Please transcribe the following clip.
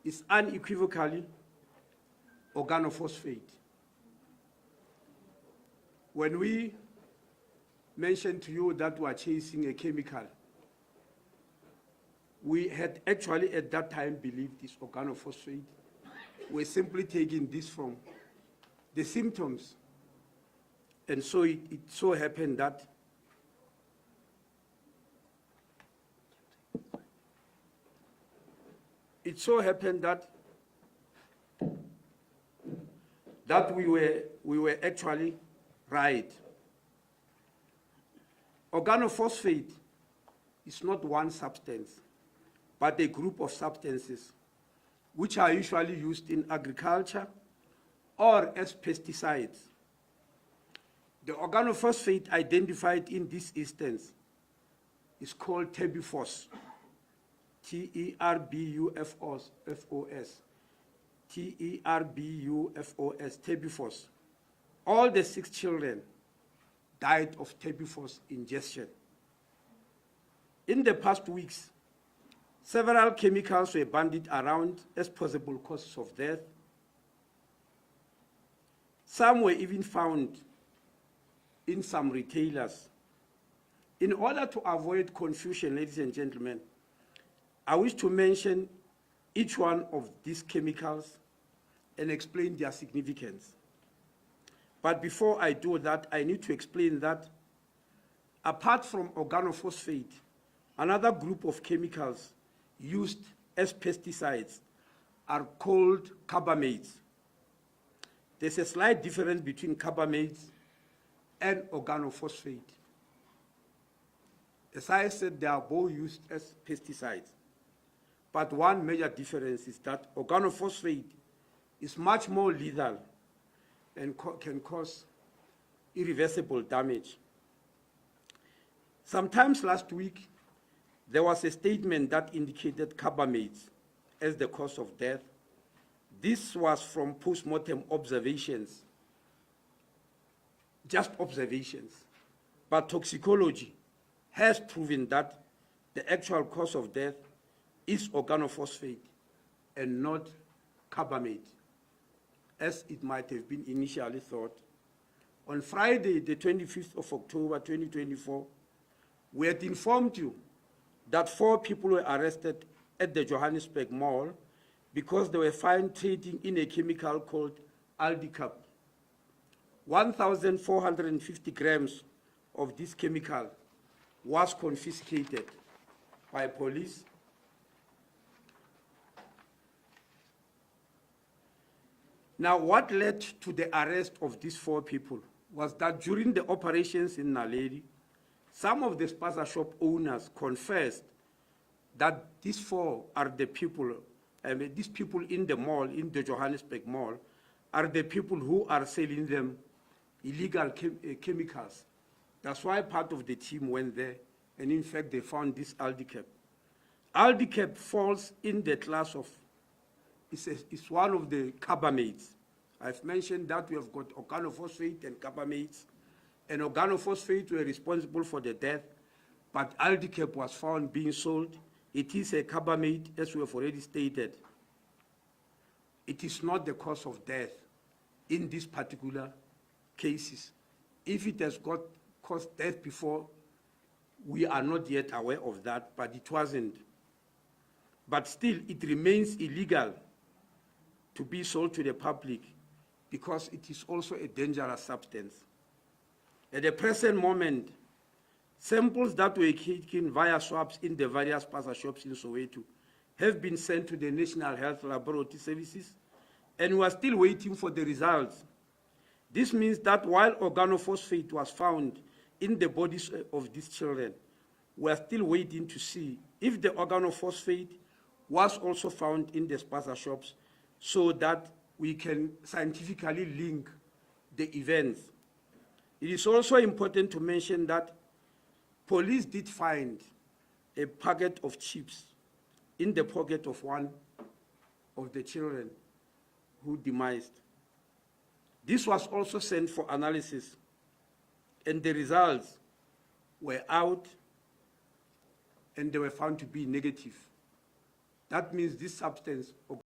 is unequivocally organophosphate. When we mentioned to you that we are chasing a chemical, we had actually at that time believed it's organophosphate. We're simply taking this from the symptoms. And so it so happened that we were actually right. Organophosphate is not one substance, but a group of substances which are usually used in agriculture or as pesticides. The organophosphate identified in this instance is called terbufos, T-E-R-B-U-F-O-S, T-E-R-B-U-F-O-S, terbufos. All the 6 children died of terbufos ingestion. In the past weeks, several chemicals were bandied around as possible causes of death. Some were even found in some retailers. In order to avoid confusion, ladies and gentlemen, I wish to mention each one of these chemicals and explain their significance. But before I do that, I need to explain that apart from organophosphate, another group of chemicals used as pesticides are called carbamates. There's a slight difference between carbamates and organophosphate. As I said, they are both used as pesticides. But one major difference is that organophosphate is much more lethal and can cause irreversible damage. Sometimes last week, there was a statement that indicated carbamates as the cause of death. This was from post-mortem observations, just observations. But toxicology has proven that the actual cause of death is organophosphate and not carbamate, as it might have been initially thought. On Friday, the 25th of October, 2024, we had informed you that 4 people were arrested at the Johannesburg Mall because they were found trading in a chemical called Aldicap. 1,450 grams of this chemical was confiscated by police. Now, what led to the arrest of these 4 people was that during the operations in Naledi, some of the spaza shop owners confessed that these 4 are the people, these people in the mall, in the Johannesburg Mall, are the people who are selling them illegal chemicals. That's why part of the team went there, and in fact, they found this Aldicap. Aldicap falls in the class of, it's one of the carbamates. I've mentioned that we have got organophosphate and carbamates, and organophosphate were responsible for the death, but Aldicap was found being sold. It is a carbamate, as we have already stated. It is not the cause of death in these particular cases. If it has caused death before, we are not yet aware of that, but it wasn't. But still, it remains illegal to be sold to the public because it is also a dangerous substance. At the present moment, samples that were taken via swabs in the various spaza shops in Soweto have been sent to the National Health Laboratory Services, and we are still waiting for the results. This means that while organophosphate was found in the bodies of these children, we are still waiting to see if the organophosphate was also found in the spaza shops so that we can scientifically link the events. It is also important to mention that police did find a packet of chips in the pocket of one of the children who demised. This was also sent for analysis, and the results were out, and they were found to be negative. That means this substance